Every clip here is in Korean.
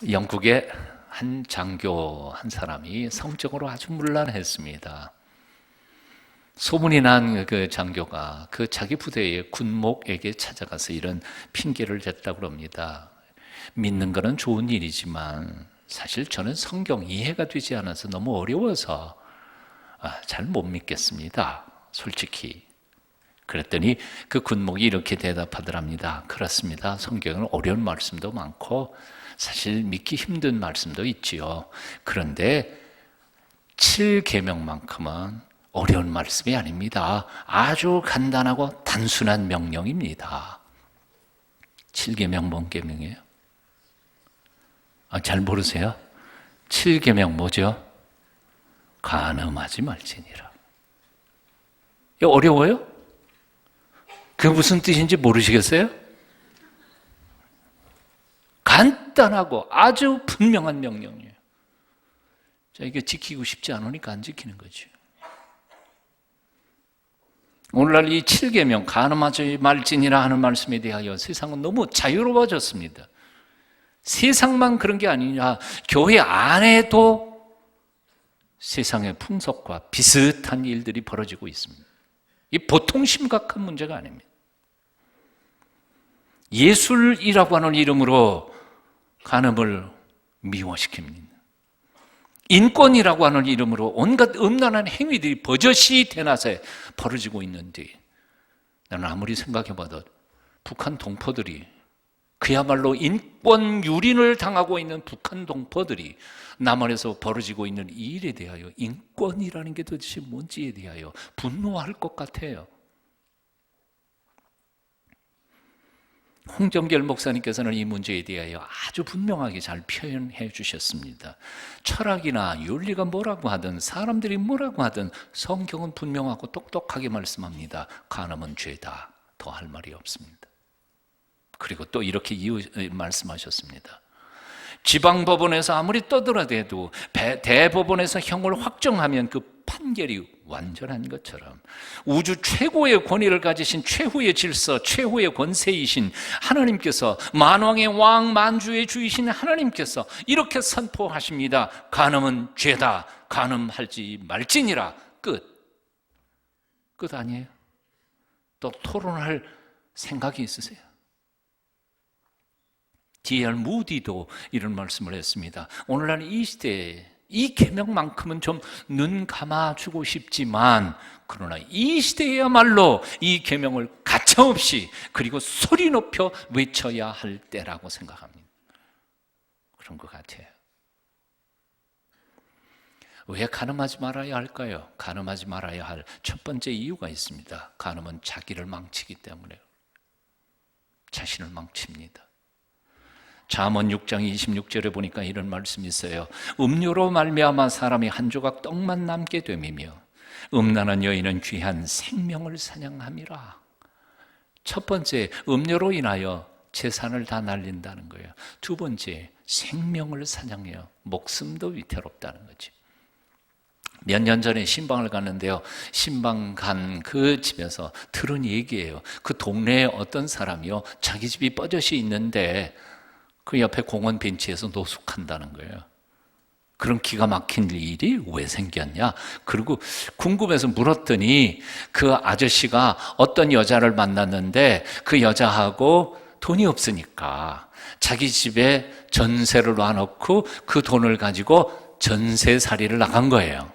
영국의 한 장교 한 사람이 성적으로 아주 문란했습니다. 소문이 난 그 장교가 그 자기 부대의 군목에게 찾아가서 이런 핑계를 댔다고 합니다. 믿는 것은 좋은 일이지만 사실 저는 성경 이해가 되지 않아서 너무 어려워서 잘 못 믿겠습니다. 솔직히. 그랬더니 그 군목이 이렇게 대답하더랍니다. 그렇습니다. 성경은 어려운 말씀도 많고 사실 믿기 힘든 말씀도 있지요. 그런데 7계명만큼은 어려운 말씀이 아닙니다. 아주 간단하고 단순한 명령입니다. 7계명 뭔 계명이에요? 잘 모르세요? 7계명 뭐죠? 간음하지 말지니라. 이거 어려워요? 그게 무슨 뜻인지 모르시겠어요? 간단하고 아주 분명한 명령이에요. 자, 이게 지키고 싶지 않으니까 안 지키는 거죠. 오늘날 이 7계명 간음하지 말지니라 하는 말씀에 대하여 세상은 너무 자유로워졌습니다. 세상만 그런 게 아니라 교회 안에도 세상의 풍속과 비슷한 일들이 벌어지고 있습니다. 이 보통 심각한 문제가 아닙니다. 예술이라고 하는 이름으로 간음을 미화시킵니다. 인권이라고 하는 이름으로 온갖 음란한 행위들이 버젓이 대낮에 벌어지고 있는데 나는 아무리 생각해봐도 북한 동포들이 그야말로 인권 유린을 당하고 있는 북한 동포들이 남한에서 벌어지고 있는 이 일에 대하여 인권이라는 게 도대체 뭔지에 대하여 분노할 것 같아요. 홍정결 목사님께서는 이 문제에 대하여 아주 분명하게 잘 표현해 주셨습니다. 철학이나 윤리가 뭐라고 하든 사람들이 뭐라고 하든 성경은 분명하고 똑똑하게 말씀합니다. 간음은 죄다. 더 할 말이 없습니다. 그리고 또 이렇게 말씀하셨습니다. 지방법원에서 아무리 떠들어대도 대법원에서 형을 확정하면 그 판결이 완전한 것처럼 우주 최고의 권위를 가지신 최후의 질서, 최후의 권세이신 하나님께서 만왕의 왕, 만주의 주이신 하나님께서 이렇게 선포하십니다. 간음은 죄다. 간음하지 말지니라. 끝. 끝 아니에요? 또 토론할 생각이 있으세요? D.L. 무디도 이런 말씀을 했습니다. 오늘날 이 시대에 이 계명만큼은 좀 눈 감아주고 싶지만 그러나 이 시대에야말로 이 계명을 가차없이 그리고 소리 높여 외쳐야 할 때라고 생각합니다. 그런 것 같아요. 왜 간음하지 말아야 할까요? 간음하지 말아야 할 첫 번째 이유가 있습니다. 간음은 자기를 망치기 때문에요. 자신을 망칩니다. 잠언 6장 26절에 보니까 이런 말씀이 있어요. 음료로 말미암아 사람이 한 조각 떡만 남게 됨이며 음란한 여인은 귀한 생명을 사냥함이라. 첫 번째, 음료로 인하여 재산을 다 날린다는 거예요. 두 번째, 생명을 사냥해요. 목숨도 위태롭다는 거죠. 몇 년 전에 신방을 갔는데요. 신방 간 그 집에서 들은 얘기예요. 그 동네에 어떤 사람이요, 자기 집이 뻐젓이 있는데 그 옆에 공원 벤치에서 노숙한다는 거예요. 그런 기가 막힌 일이 왜 생겼냐? 그리고 궁금해서 물었더니 그 아저씨가 어떤 여자를 만났는데 그 여자하고 돈이 없으니까 자기 집에 전세를 놔놓고 그 돈을 가지고 전세살이를 나간 거예요.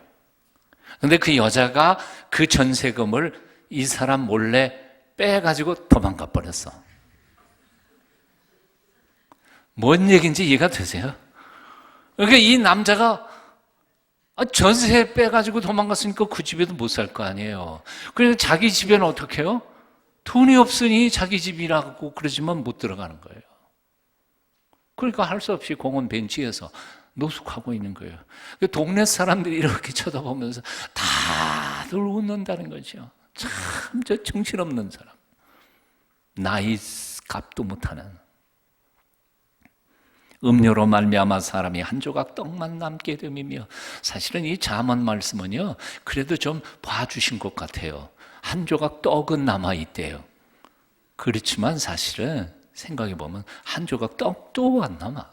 그런데 그 여자가 그 전세금을 이 사람 몰래 빼가지고 도망가 버렸어. 뭔 얘기인지 이해가 되세요? 그러니까 이 남자가 전세 빼가지고 도망갔으니까 그 집에도 못 살 거 아니에요. 그래서 자기 집에는 어떻게 해요? 돈이 없으니 자기 집이라고 그러지만 못 들어가는 거예요. 그러니까 할 수 없이 공원 벤치에서 노숙하고 있는 거예요. 동네 사람들이 이렇게 쳐다보면서 다들 웃는다는 거죠. 참 저 정신없는 사람. 나이 값도 못하는. 음료로 말미암아 사람이 한 조각 떡만 남게 됨이며, 사실은 이 잠언 말씀은요, 그래도 좀 봐주신 것 같아요. 한 조각 떡은 남아있대요. 그렇지만 사실은 생각해보면 한 조각 떡도 안 남아.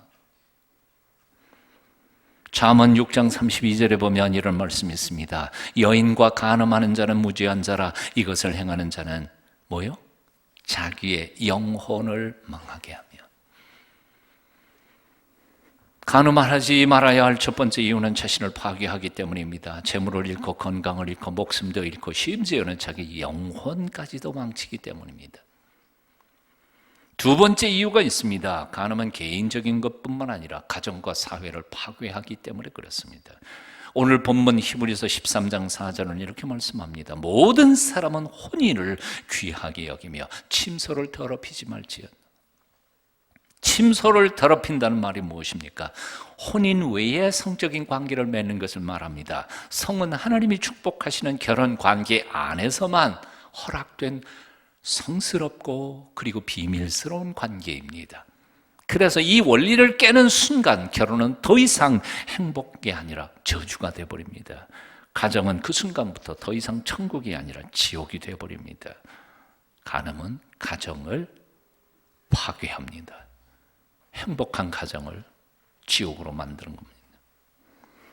잠언 6장 32절에 보면 이런 말씀이 있습니다. 여인과 간음하는 자는 무지한 자라. 이것을 행하는 자는 뭐요? 자기의 영혼을 망하게 하며. 간음하지 말아야 할 첫 번째 이유는 자신을 파괴하기 때문입니다. 재물을 잃고 건강을 잃고 목숨도 잃고 심지어는 자기 영혼까지도 망치기 때문입니다. 두 번째 이유가 있습니다. 간음은 개인적인 것뿐만 아니라 가정과 사회를 파괴하기 때문에 그렇습니다. 오늘 본문 히브리서 13장 4절은 이렇게 말씀합니다. 모든 사람은 혼인을 귀하게 여기며 침소를 더럽히지 말지어다. 침소를 더럽힌다는 말이 무엇입니까? 혼인 외에 성적인 관계를 맺는 것을 말합니다. 성은 하나님이 축복하시는 결혼 관계 안에서만 허락된 성스럽고 그리고 비밀스러운 관계입니다. 그래서 이 원리를 깨는 순간 결혼은 더 이상 행복이 아니라 저주가 되어버립니다. 가정은 그 순간부터 더 이상 천국이 아니라 지옥이 되어버립니다. 간음은 가정을 파괴합니다. 행복한 가정을 지옥으로 만드는 겁니다.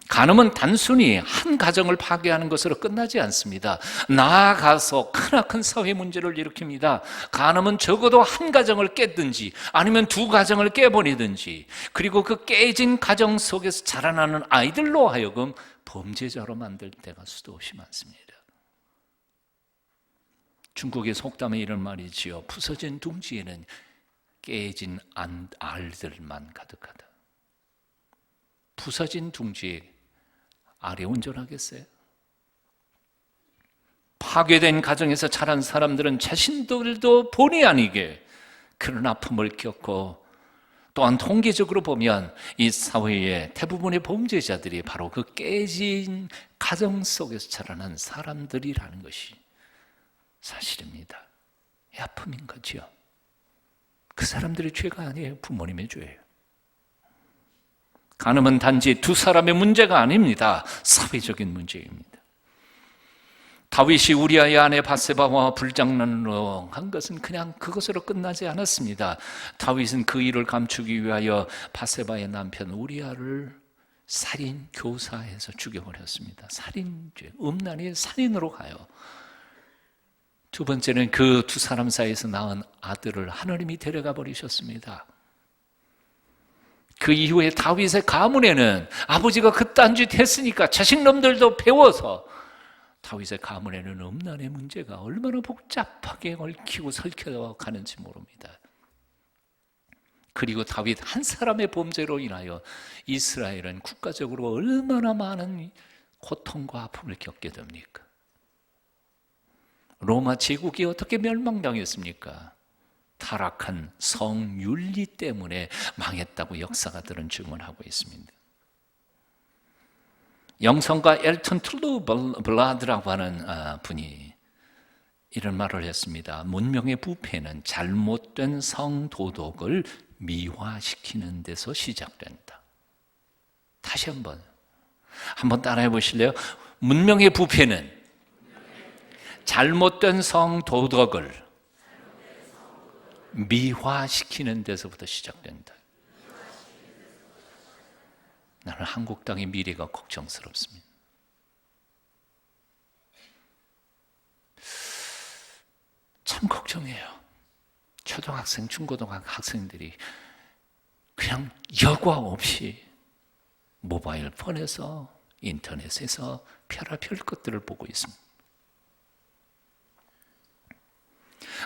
간음은 단순히 한 가정을 파괴하는 것으로 끝나지 않습니다. 나아가서 크나큰 사회 문제를 일으킵니다. 간음은 적어도 한 가정을 깼든지 아니면 두 가정을 깨버리든지, 그리고 그 깨진 가정 속에서 자라나는 아이들로 하여금 범죄자로 만들 때가 수도 없이 많습니다. 중국의 속담에 이런 말이 있지요. 부서진 둥지에는 깨진 알들만 가득하다. 부서진 둥지에 알이 온전하겠어요? 파괴된 가정에서 자란 사람들은 자신들도 본의 아니게 그런 아픔을 겪고, 또한 통계적으로 보면 이 사회의 대부분의 범죄자들이 바로 그 깨진 가정 속에서 자라난 사람들이라는 것이 사실입니다. 이 아픔인 거죠. 그 사람들의 죄가 아니에요. 부모님의 죄예요. 간음은 단지 두 사람의 문제가 아닙니다. 사회적인 문제입니다. 다윗이 우리아의 아내 바세바와 불장난으로 한 것은 그냥 그것으로 끝나지 않았습니다. 다윗은 그 일을 감추기 위하여 바세바의 남편 우리아를 살인 교사해서 죽여버렸습니다. 살인죄, 음란의 살인으로 가요. 두 번째는 그 두 사람 사이에서 낳은 아들을 하나님이 데려가 버리셨습니다. 그 이후에 다윗의 가문에는 아버지가 그딴 짓 했으니까 자식놈들도 배워서 다윗의 가문에는 음란의 문제가 얼마나 복잡하게 얽히고 설켜 가는지 모릅니다. 그리고 다윗 한 사람의 범죄로 인하여 이스라엘은 국가적으로 얼마나 많은 고통과 아픔을 겪게 됩니까? 로마 제국이 어떻게 멸망당했습니까? 타락한 성윤리 때문에 망했다고 역사가들은 증언하고 있습니다. 영성가 엘턴 툴루블라드라고 하는 분이 이런 말을 했습니다. 문명의 부패는 잘못된 성도덕을 미화시키는 데서 시작된다. 다시 한번 따라해 보실래요? 문명의 부패는 잘못된 성도덕을 미화시키는 데서부터 시작된다. 나는 한국 땅의 미래가 걱정스럽습니다. 참 걱정해요. 초등학생, 중고등학생들이 그냥 여과 없이 모바일 폰에서, 인터넷에서 별의별 것들을 보고 있습니다.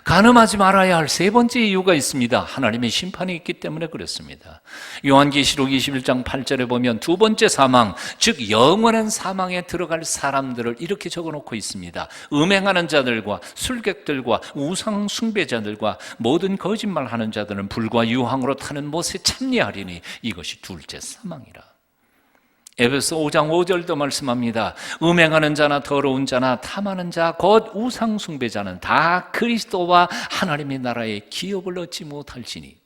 간음하지 말아야 할 세 번째 이유가 있습니다. 하나님의 심판이 있기 때문에 그렇습니다. 요한계시록 21장 8절에 보면 두 번째 사망, 즉 영원한 사망에 들어갈 사람들을 이렇게 적어놓고 있습니다. 음행하는 자들과 술객들과 우상 숭배자들과 모든 거짓말하는 자들은 불과 유황으로 타는 못에 참여하리니 이것이 둘째 사망이라. 에베소 5장 5절도 말씀합니다. 음행하는 자나 더러운 자나 탐하는 자 곧 우상 숭배자는 다 그리스도와 하나님의 나라에 기업을 얻지 못할지니.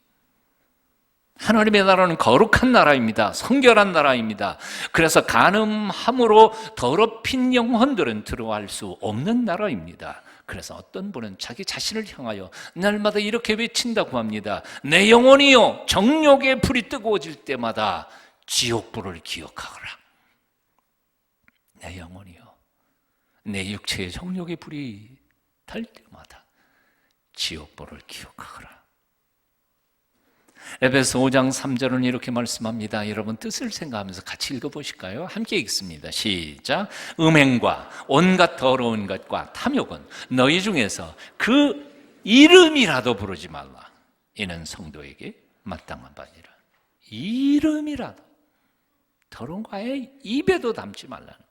하나님의 나라는 거룩한 나라입니다. 성결한 나라입니다. 그래서 간음함으로 더럽힌 영혼들은 들어갈 수 없는 나라입니다. 그래서 어떤 분은 자기 자신을 향하여 날마다 이렇게 외친다고 합니다. 내 영혼이요 정욕의 불이 뜨거워질 때마다 지옥불을 기억하거라. 내 영혼이요, 내 육체의 정욕의 불이 탈 때마다 지옥불을 기억하거라. 에베소 5장 3절은 이렇게 말씀합니다. 여러분 뜻을 생각하면서 같이 읽어보실까요? 함께 읽습니다. 시작. 음행과 온갖 더러운 것과 탐욕은 너희 중에서 그 이름이라도 부르지 말라. 이는 성도에게 마땅한 바니라. 이름이라도, 더러운 과에 입에도 담지 말라는.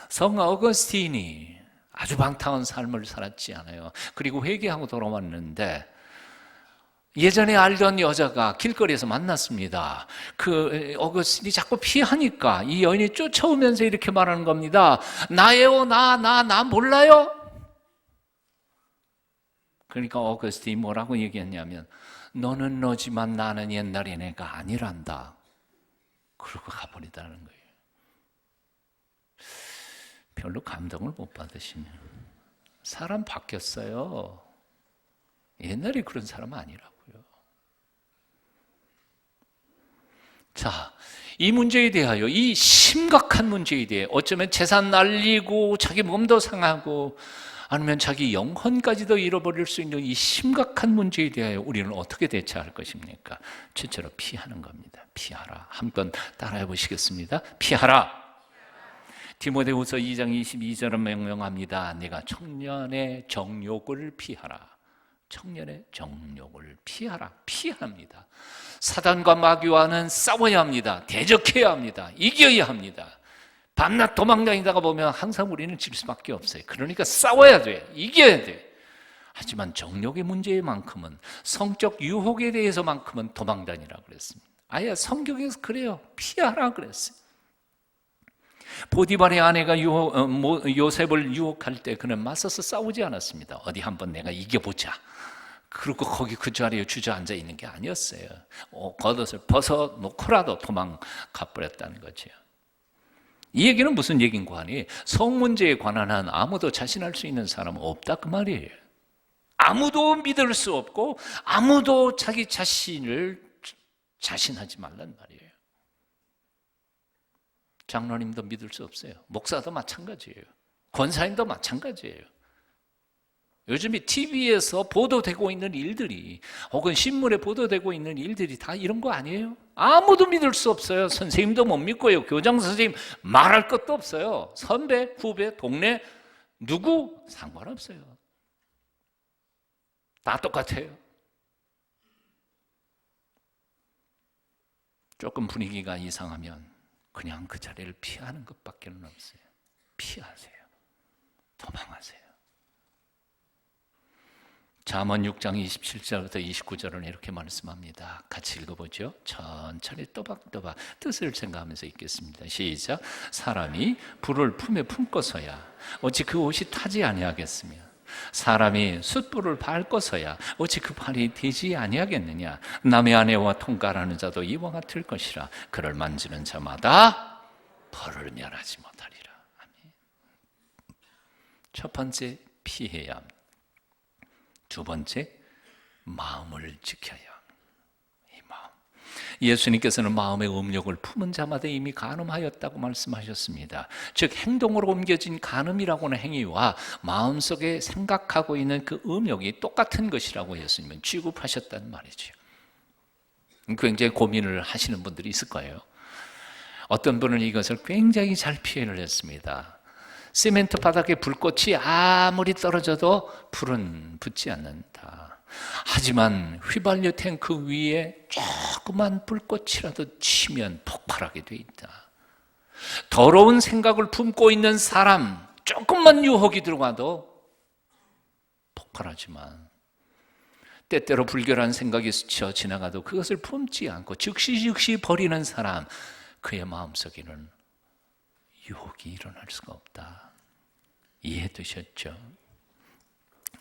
성 어거스틴이 아주 방탕한 삶을 살았지 않아요. 그리고 회개하고 돌아왔는데 예전에 알던 여자가 길거리에서 만났습니다. 그 어거스틴이 자꾸 피하니까 이 여인이 쫓아오면서 이렇게 말하는 겁니다. 나예요, 나 몰라요? 그러니까 어거스틴이 뭐라고 얘기했냐면, 너는 너지만 나는 옛날의 내가 아니란다. 그러고 가버리다는 거예요. 별로 감동을 못 받으시면 사람 바뀌었어요. 옛날에 그런 사람 아니라고요. 자, 이 문제에 대하여, 이 심각한 문제에 대해, 어쩌면 재산 날리고 자기 몸도 상하고 아니면 자기 영혼까지도 잃어버릴 수 있는 이 심각한 문제에 대하여 우리는 어떻게 대처할 것입니까? 첫째로 피하는 겁니다. 피하라. 한번 따라해 보시겠습니다. 피하라. 디모데후서 2장 22절은 명령합니다. 네가 청년의 정욕을 피하라. 청년의 정욕을 피하라. 피합니다. 사단과 마귀와는 싸워야 합니다. 대적해야 합니다. 이겨야 합니다. 밤낮 도망다니다가 보면 항상 우리는 질 수밖에 없어요. 그러니까 싸워야 돼. 이겨야 돼. 하지만 정욕의 문제만큼은, 성적 유혹에 대해서만큼은 도망다니라고 그랬습니다. 아예 성경에서 그래요. 피하라 그랬어요. 보디발의 아내가 요셉을 유혹할 때 그는 맞서서 싸우지 않았습니다. 어디 한번 내가 이겨보자. 그리고 거기 그 자리에 주저앉아 있는 게 아니었어요. 겉옷을 벗어놓고라도 도망가 버렸다는 거죠. 이 얘기는 무슨 얘기인가 하니, 성 문제에 관한 한 아무도 자신할 수 있는 사람은 없다 그 말이에요. 아무도 믿을 수 없고 아무도 자기 자신을 자신하지 말란 말이에요. 장로님도 믿을 수 없어요. 목사도 마찬가지예요. 권사님도 마찬가지예요. 요즘에 TV에서 보도되고 있는 일들이, 혹은 신문에 보도되고 있는 일들이 다 이런 거 아니에요? 아무도 믿을 수 없어요. 선생님도 못 믿고요. 교장 선생님 말할 것도 없어요. 선배, 후배, 동네 누구 상관없어요. 다 똑같아요. 조금 분위기가 이상하면 그냥 그 자리를 피하는 것밖에 없어요. 피하세요. 도망하세요. 잠언 6장 27절부터 29절은 이렇게 말씀합니다. 같이 읽어보죠. 천천히 또박또박 뜻을 생각하면서 읽겠습니다. 시작. 사람이 불을 품에 품고서야 어찌 그 옷이 타지 아니하겠으며, 사람이 숯불을 밟고서야 어찌 그 팔이 되지 아니하겠느냐. 남의 아내와 통가라는 자도 이와 같을 것이라. 그를 만지는 자마다 벌을 면하지 못하리라. 아멘. 첫 번째, 피해야 합니다. 두 번째, 마음을 지켜야 합니다. 이 마음. 예수님께서는 마음의 음욕을 품은 자마다 이미 간음하였다고 말씀하셨습니다. 즉 행동으로 옮겨진 간음이라고 하는 행위와 마음속에 생각하고 있는 그 음욕이 똑같은 것이라고 예수님은 취급하셨다는 말이죠. 굉장히 고민을 하시는 분들이 있을 거예요. 어떤 분은 이것을 굉장히 잘 표현을 했습니다. 시멘트 바닥에 불꽃이 아무리 떨어져도 불은 붙지 않는다. 하지만 휘발유 탱크 위에 조그만 불꽃이라도 치면 폭발하게 돼 있다. 더러운 생각을 품고 있는 사람, 조금만 유혹이 들어가도 폭발하지만, 때때로 불결한 생각이 스쳐 지나가도 그것을 품지 않고 즉시 버리는 사람, 그의 마음속에는 유혹이 일어날 수가 없다. 이해되셨죠?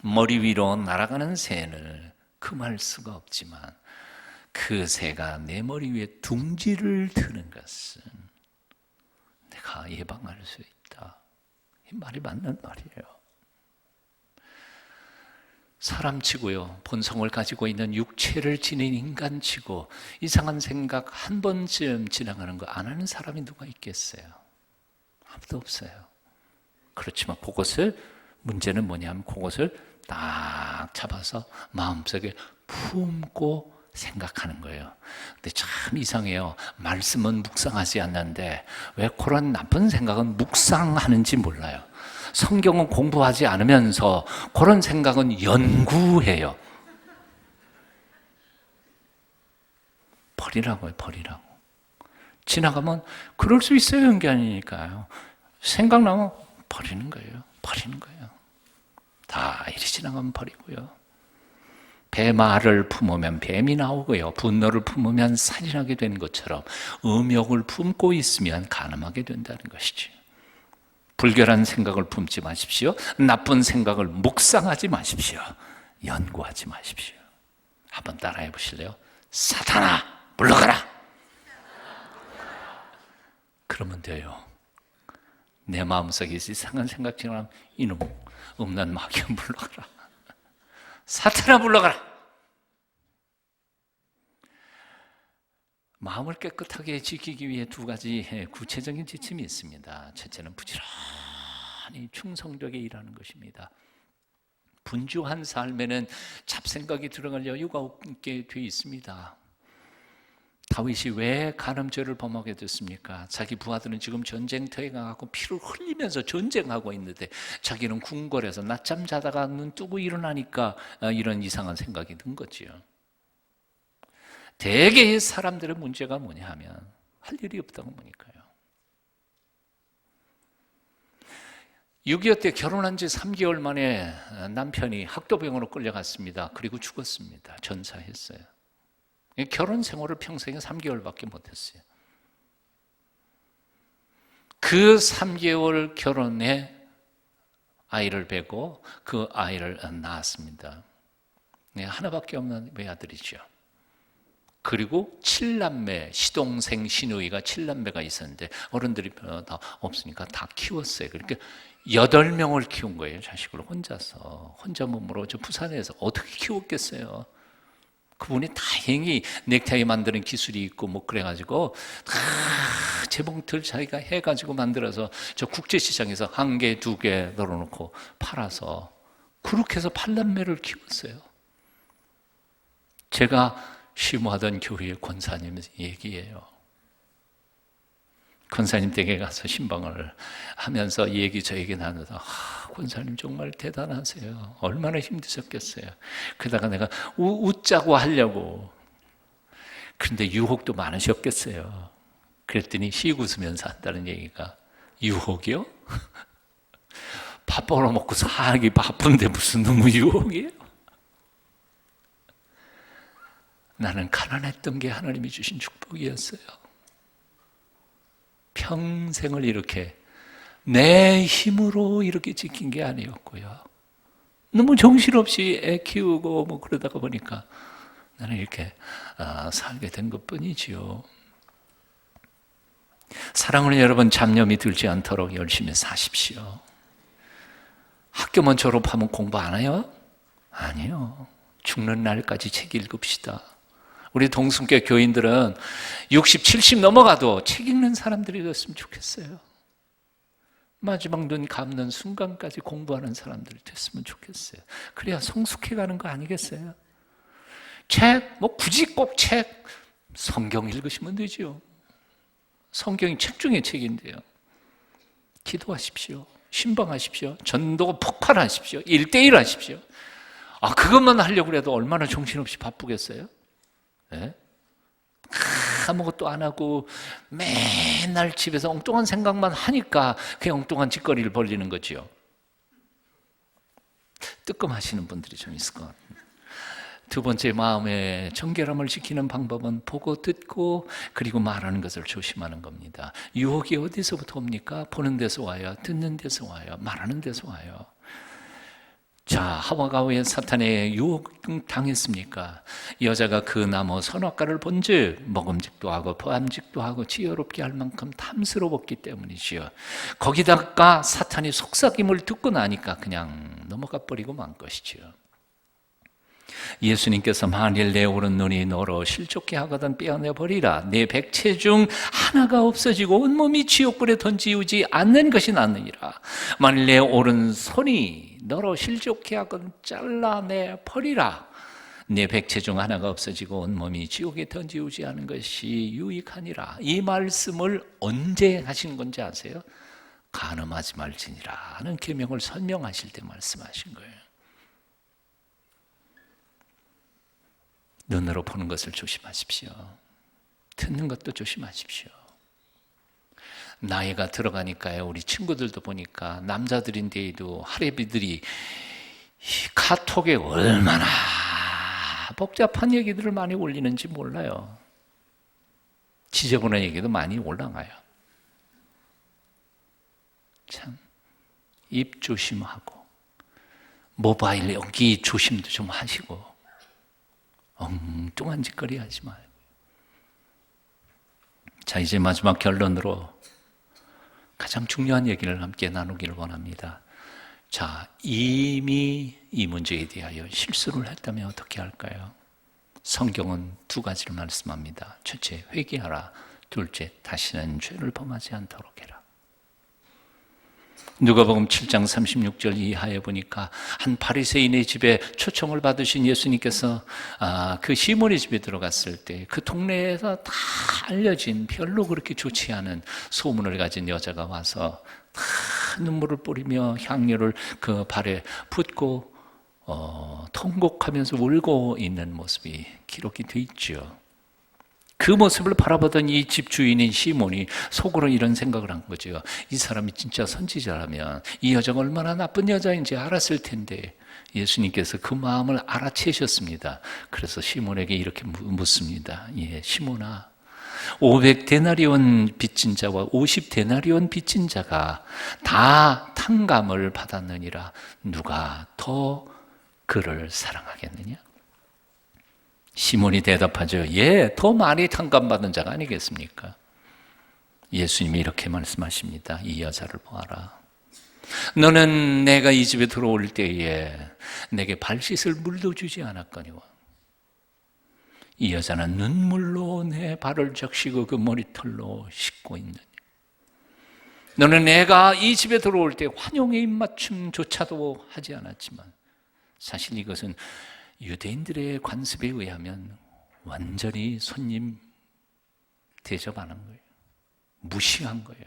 머리 위로 날아가는 새를 금할 수가 없지만 그 새가 내 머리 위에 둥지를 트는 것은 내가 예방할 수 있다. 이 말이 맞는 말이에요. 사람치고요, 본성을 가지고 있는 육체를 지닌 인간치고 이상한 생각 한 번쯤 지나가는 거 안 하는 사람이 누가 있겠어요? 아무도 없어요. 그렇지만 그것을, 문제는 뭐냐면 그것을 딱 잡아서 마음속에 품고 생각하는 거예요. 근데 참 이상해요. 말씀은 묵상하지 않는데 왜 그런 나쁜 생각은 묵상하는지 몰라요. 성경은 공부하지 않으면서 그런 생각은 연구해요. 버리라고요, 버리라고. 지나가면 그럴 수 있어요, 연기 아니니까요. 생각나면 버리는 거예요. 버리는 거예요. 다 이리 지나가면 버리고요. 뱀알을 품으면 뱀이 나오고요. 분노를 품으면 살인하게 되는 것처럼 음욕을 품고 있으면 간음하게 된다는 것이죠. 불결한 생각을 품지 마십시오. 나쁜 생각을 묵상하지 마십시오. 연구하지 마십시오. 한번 따라해 보실래요? 사탄아, 물러가라! 그러면 돼요. 내 마음속에 이상한 생각 지나면 이놈, 음란 마귀야 물러가라. 사탄아 물러가라. 마음을 깨끗하게 지키기 위해 두 가지 구체적인 지침이 있습니다. 첫째는 부지런히 충성되게 일하는 것입니다. 분주한 삶에는 잡생각이 들어갈 여유가 없게 돼 있습니다. 다윗이 왜 간음죄를 범하게 됐습니까? 자기 부하들은 지금 전쟁터에 가고 피를 흘리면서 전쟁하고 있는데 자기는 궁궐에서 낮잠 자다가 눈 뜨고 일어나니까 이런 이상한 생각이 든 거지요. 대개의 사람들의 문제가 뭐냐 하면 할 일이 없다고 보니까요. 6.25 때 결혼한 지 3개월 만에 남편이 학도병으로 끌려갔습니다. 그리고 죽었습니다. 전사했어요. 결혼 생활을 평생에 3개월밖에 못했어요. 그 3개월 결혼에 아이를 베고 그 아이를 낳았습니다. 하나밖에 없는 외아들이죠. 그리고 7남매, 시동생, 시누이가 7남매가 있었는데 어른들이 다 없으니까 다 키웠어요. 그러니까 8명을 키운 거예요. 자식을 혼자서. 혼자 몸으로 저 부산에서 어떻게 키웠겠어요? 그분이 다행히 넥타이 만드는 기술이 있고 뭐 그래가지고 다 재봉틀 자기가 해가지고 만들어서 저 국제시장에서 1개, 2개 널어놓고 팔아서 그렇게 해서 8남매를 키웠어요. 제가 심호하던 교회의 권사님 얘기예요. 권사님 댁에 가서 신방을 하면서 얘기 저 얘기 나누다 권사님 정말 대단하세요. 얼마나 힘드셨겠어요. 그러다가 내가 웃자고 하려고. 그런데 유혹도 많으셨겠어요. 그랬더니 씩 웃으면서 한다는 얘기가 유혹이요? 밥 벌어먹고 살기 바쁜데 무슨 너무 유혹이에요? 나는 가난했던 게 하나님이 주신 축복이었어요. 평생을 이렇게 내 힘으로 이렇게 지킨 게 아니었고요. 너무 정신없이 애 키우고 뭐 그러다가 보니까 나는 이렇게 살게 된 것뿐이지요. 사랑하는 여러분, 잡념이 들지 않도록 열심히 사십시오. 학교만 졸업하면 공부 안 해요? 아니요. 죽는 날까지 책 읽읍시다. 우리 동순교 교인들은 60, 70 넘어가도 책 읽는 사람들이 됐으면 좋겠어요. 마지막 눈 감는 순간까지 공부하는 사람들이 됐으면 좋겠어요. 그래야 성숙해가는 거 아니겠어요? 책, 뭐 굳이 꼭 책, 성경 읽으시면 되죠. 성경이 책 중에 책인데요. 기도하십시오. 신방하십시오. 전도가 폭발하십시오. 1:1 하십시오. 그것만 하려고 해도 얼마나 정신없이 바쁘겠어요? 네? 아무것도 안 하고 맨날 집에서 엉뚱한 생각만 하니까 그 엉뚱한 짓거리를 벌리는 거지요. 뜨끔하시는 분들이 좀 있을 것 같아요. 두 번째, 마음의 정결함을 지키는 방법은 보고 듣고 그리고 말하는 것을 조심하는 겁니다. 유혹이 어디서부터 옵니까? 보는 데서 와요. 듣는 데서 와요. 말하는 데서 와요. 자, 하와가 왜 사탄의 유혹 당했습니까? 여자가 그 나무 선악과를 본즉 먹음직도 하고 보암직도 하고 지혜롭게 할 만큼 탐스러웠기 때문이지요. 거기다가 사탄이 속삭임을 듣고 나니까 그냥 넘어가 버리고 만 것이지요. 예수님께서 만일 내 오른눈이 너로 실족케 하거든 빼어내버리라. 내 백체 중 하나가 없어지고 온몸이 지옥불에 던지우지 않는 것이 낫느니라. 만일 내 오른손이 너로 실족케 하거든 잘라내버리라. 내 백체 중 하나가 없어지고 온몸이 지옥에 던지우지 않은 것이 유익하니라. 이 말씀을 언제 하신 건지 아세요? 간음하지 말지니라는 계명을 설명하실 때 말씀하신 거예요. 눈으로 보는 것을 조심하십시오. 듣는 것도 조심하십시오. 나이가 들어가니까요, 우리 친구들도 보니까 남자들인데도 할애비들이 카톡에 얼마나 복잡한 얘기들을 많이 올리는지 몰라요. 지저분한 얘기도 많이 올라가요. 참, 입 조심하고 모바일 연기 조심도 좀 하시고 엉뚱한 짓거리 하지 말고. 자, 이제 마지막 결론으로 가장 중요한 얘기를 함께 나누기를 원합니다. 자, 이미 이 문제에 대하여 실수를 했다면 어떻게 할까요? 성경은 두 가지를 말씀합니다. 첫째, 회개하라. 둘째, 다시는 죄를 범하지 않도록 해라. 누가복음 7장 36절 이하에 보니까 한 바리새인의 집에 초청을 받으신 예수님께서 그 시몬의 집에 들어갔을 때 그 동네에서 다 알려진 별로 그렇게 좋지 않은 소문을 가진 여자가 와서 다 눈물을 뿌리며 향료를 그 발에 붓고 통곡하면서 울고 있는 모습이 기록이 돼 있죠. 그 모습을 바라보던 이 집 주인인 시몬이 속으로 이런 생각을 한 거죠. 이 사람이 진짜 선지자라면 이 여자가 얼마나 나쁜 여자인지 알았을 텐데, 예수님께서 그 마음을 알아채셨습니다. 그래서 시몬에게 이렇게 묻습니다. 시몬아, 500데나리온 빚진 자와 50데나리온 빚진 자가 다 탕감을 받았느니라. 누가 더 그를 사랑하겠느냐? 시몬이 대답하죠. 더 많이 탕감받은 자가 아니겠습니까? 예수님이 이렇게 말씀하십니다. 이 여자를 보아라. 너는 내가 이 집에 들어올 때에 내게 발 씻을 물도 주지 않았거니와 이 여자는 눈물로 내 발을 적시고 그 머리털로 씻고 있느니 너는 내가 이 집에 들어올 때 환영의 입맞춤조차도 하지 않았지만 사실 이것은 유대인들의 관습에 의하면 완전히 손님 대접하는 거예요. 무시한 거예요.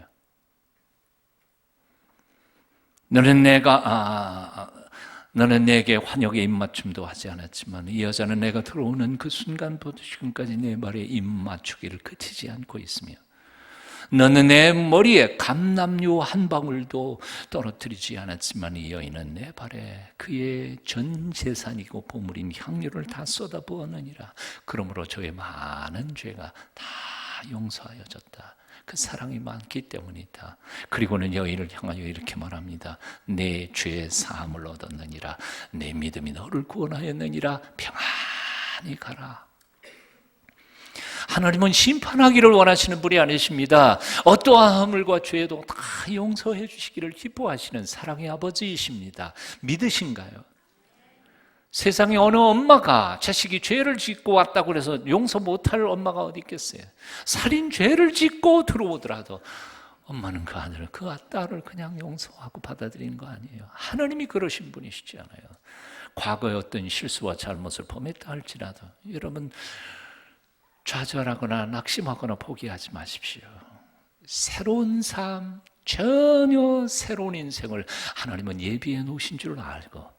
너는 내게 환영의 입맞춤도 하지 않았지만 이 여자는 내가 들어오는 그 순간부터 지금까지 내 발에 입맞추기를 그치지 않고 있으며 너는 내 머리에 감람유 한 방울도 떨어뜨리지 않았지만 이 여인은 내 발에 그의 전 재산이고 보물인 향유를 다 쏟아부었느니라. 그러므로 저의 많은 죄가 다 용서하여졌다. 그 사랑이 많기 때문이다. 그리고는 여인을 향하여 이렇게 말합니다. 내 죄 사함을 얻었느니라. 내 믿음이 너를 구원하였느니라. 평안히 가라. 하나님은 심판하기를 원하시는 분이 아니십니다. 어떠한 허물과 죄도 다 용서해 주시기를 기뻐하시는 사랑의 아버지이십니다. 믿으신가요? 세상에 어느 엄마가 자식이 죄를 짓고 왔다고 해서 용서 못할 엄마가 어디 있겠어요? 살인 죄를 짓고 들어오더라도 엄마는 그 아들을, 그 딸을 그냥 용서하고 받아들이는 거 아니에요. 하나님이 그러신 분이시지 않아요. 과거의 어떤 실수와 잘못을 범했다 할지라도 여러분 좌절하거나 낙심하거나 포기하지 마십시오. 새로운 삶, 전혀 새로운 인생을 하나님은 예비해 놓으신 줄 알고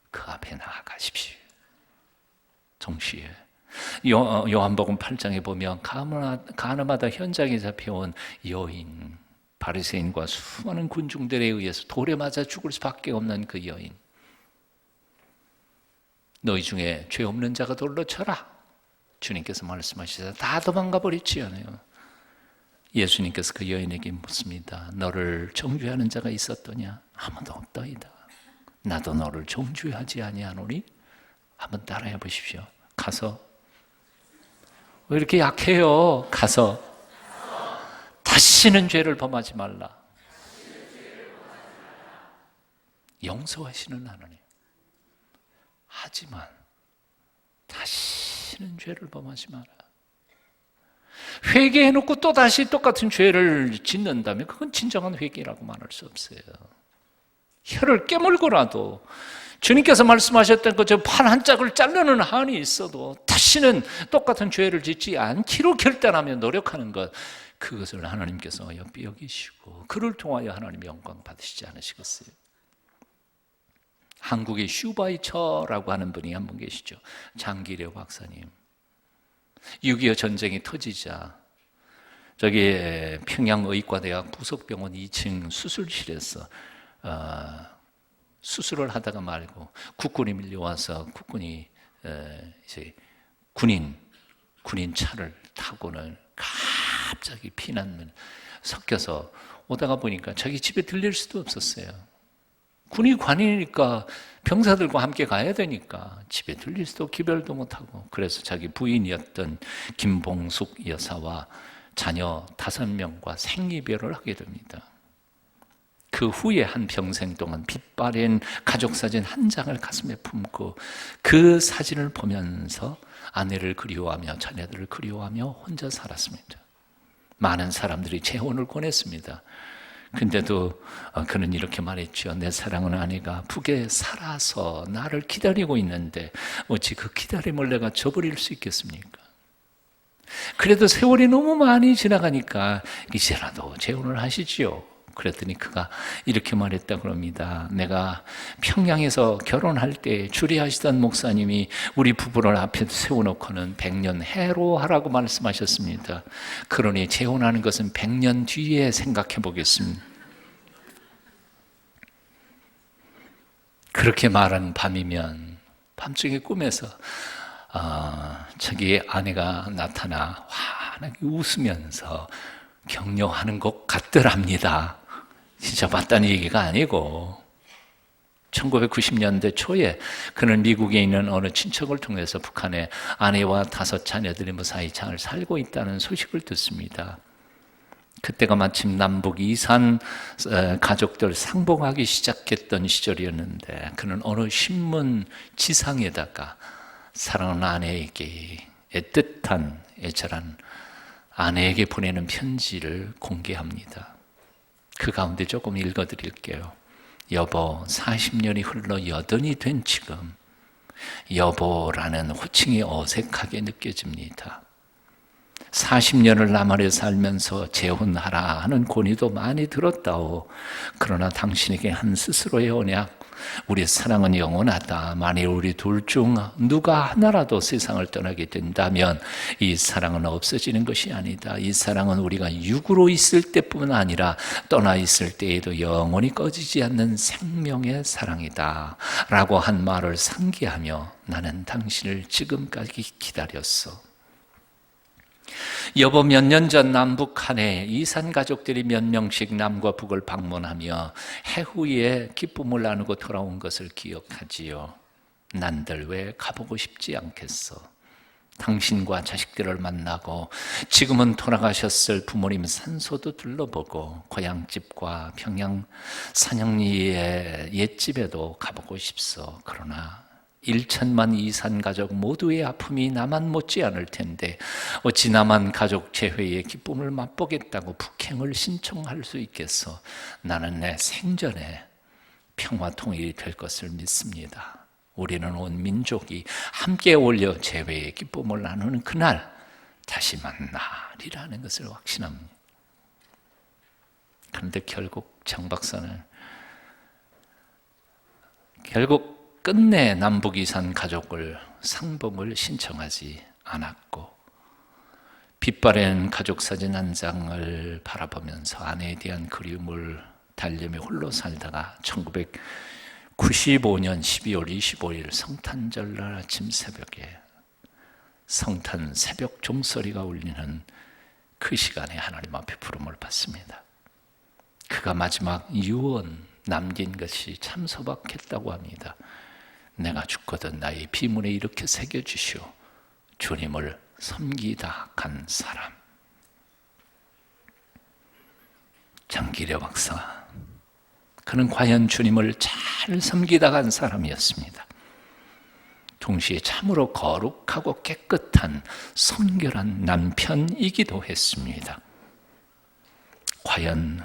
그 앞에 나아가십시오. 동시에 요한복음 8장에 보면 가늠하다 현장에 잡혀온 여인, 바리새인과 수많은 군중들에 의해서 돌에 맞아 죽을 수밖에 없는 그 여인, 너희 중에 죄 없는 자가 돌로 쳐라. 주님께서 말씀하시자 다 도망가 버렸지 않아요. 예수님께서 그 여인에게 묻습니다. 너를 정죄하는 자가 있었더냐? 아무도 없더이다. 나도 너를 정죄하지 아니하노니? 한번 따라해 보십시오. 가서, 왜 이렇게 약해요? 가서 다시는 죄를 범하지 말라. 용서하시는 하나님. 하지만 다시는 죄를 범하지 마라. 회개해놓고 또 다시 똑같은 죄를 짓는다면 그건 진정한 회개라고 말할 수 없어요. 혀를 깨물고라도 주님께서 말씀하셨던 그 저 팔 한 짝을 자르는 한이 있어도 다시는 똑같은 죄를 짓지 않기로 결단하며 노력하는 것, 그것을 하나님께서 옆에 여기시고 그를 통하여 하나님의 영광 받으시지 않으시겠어요? 한국의 슈바이처라고 하는 분이 한 분 계시죠. 장기려 박사님. 6.25 전쟁이 터지자 저기 평양의과대학 부속병원 2층 수술실에서 수술을 하다가 말고 국군이 밀려와서 국군이 이제 군인 차를 타고는 갑자기 피난민 섞여서 오다가 보니까 자기 집에 들릴 수도 없었어요. 군이 관이니까 병사들과 함께 가야 되니까 집에 들릴 수도 기별도 못하고, 그래서 자기 부인이었던 김봉숙 여사와 자녀 5명과 생이별을 하게 됩니다. 그 후에 한 평생 동안 빛바랜 가족사진 한 장을 가슴에 품고 그 사진을 보면서 아내를 그리워하며 자녀들을 그리워하며 혼자 살았습니다. 많은 사람들이 재혼을 권했습니다. 근데도 그는 이렇게 말했죠. 내 사랑하는 아내가 북에 살아서 나를 기다리고 있는데 어찌 그 기다림을 내가 저버릴 수 있겠습니까? 그래도 세월이 너무 많이 지나가니까 이제라도 재혼을 하시지요. 그랬더니 그가 이렇게 말했다고 합니다. 내가 평양에서 결혼할 때 주례하시던 목사님이 우리 부부를 앞에 세워놓고는 100년 해로하라고 말씀하셨습니다. 그러니 재혼하는 것은 100년 뒤에 생각해 보겠습니다. 그렇게 말한 밤이면 밤중에 꿈에서 저기 아내가 나타나 환하게 웃으면서 격려하는 것 같더랍니다. 진짜 맞다는 얘기가 아니고 1990년대 초에 그는 미국에 있는 어느 친척을 통해서 북한에 아내와 5 자녀들이 무사히 잘 살고 있다는 소식을 듣습니다. 그때가 마침 남북 이산 가족들 상봉하기 시작했던 시절이었는데 그는 어느 신문 지상에다가 사랑하는 아내에게 애틋한 애절한 아내에게 보내는 편지를 공개합니다. 그 가운데 조금 읽어드릴게요. 여보, 40년이 흘러 80이 된 지금 여보라는 호칭이 어색하게 느껴집니다. 40년을 나만에 살면서 재혼하라 하는 권유도 많이 들었다오. 그러나 당신에게 한 스스로의 언약, 우리 사랑은 영원하다. 만일 우리 둘 중 누가 하나라도 세상을 떠나게 된다면 이 사랑은 없어지는 것이 아니다. 이 사랑은 우리가 육으로 있을 때뿐만 아니라 떠나 있을 때에도 영원히 꺼지지 않는 생명의 사랑이다 라고 한 말을 상기하며 나는 당신을 지금까지 기다렸어. 여보, 몇 년 전 남북한에 이산 가족들이 몇 명씩 남과 북을 방문하며 해후에 기쁨을 나누고 돌아온 것을 기억하지요. 난들 왜 가보고 싶지 않겠어? 당신과 자식들을 만나고 지금은 돌아가셨을 부모님 산소도 둘러보고 고향집과 평양 산영리의 옛집에도 가보고 싶소. 그러나 1천만 이산 가족 모두의 아픔이 나만 못지 않을 텐데 어찌 나만 가족 재회의 기쁨을 맛보겠다고 북행을 신청할 수 있겠어? 나는 내 생전에 평화 통일이 될 것을 믿습니다. 우리는 온 민족이 함께 어울려 재회의 기쁨을 나누는 그날 다시 만나리라는 것을 확신합니다. 그런데 결국 장 박사는 끝내 남북 이산 가족을 상봉을 신청하지 않았고 빛바랜 가족 사진 한 장을 바라보면서 아내에 대한 그리움을 달래며 홀로 살다가 1995년 12월 25일 성탄절날 아침 새벽에 성탄 새벽 종소리가 울리는 그 시간에 하나님 앞에 부름을 받습니다. 그가 마지막 유언 남긴 것이 참 소박했다고 합니다. 내가 죽거든 나의 비문에 이렇게 새겨주시오. 주님을 섬기다 간 사람. 장기려 박사, 그는 과연 주님을 잘 섬기다 간 사람이었습니다. 동시에 참으로 거룩하고 깨끗한 성결한 남편이기도 했습니다. 과연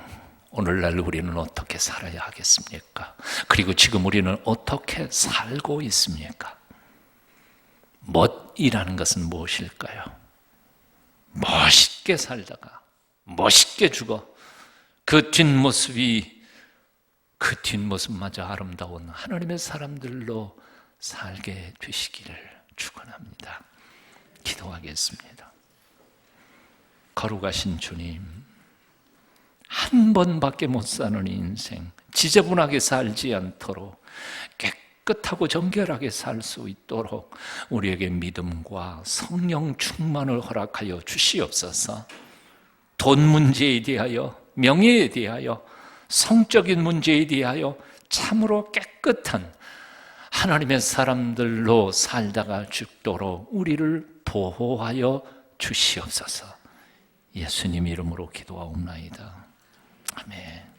오늘날 우리는 어떻게 살아야 하겠습니까? 그리고 지금 우리는 어떻게 살고 있습니까? 멋이라는 것은 무엇일까요? 멋있게 살다가 멋있게 죽어 그 뒷모습마저 아름다운 하나님의 사람들로 살게 되시기를 축원합니다. 기도하겠습니다. 거룩하신 주님, 한 번밖에 못 사는 인생, 지저분하게 살지 않도록 깨끗하고 정결하게 살 수 있도록 우리에게 믿음과 성령 충만을 허락하여 주시옵소서. 돈 문제에 대하여, 명예에 대하여, 성적인 문제에 대하여 참으로 깨끗한 하나님의 사람들로 살다가 죽도록 우리를 보호하여 주시옵소서. 예수님 이름으로 기도하옵나이다. 아멘.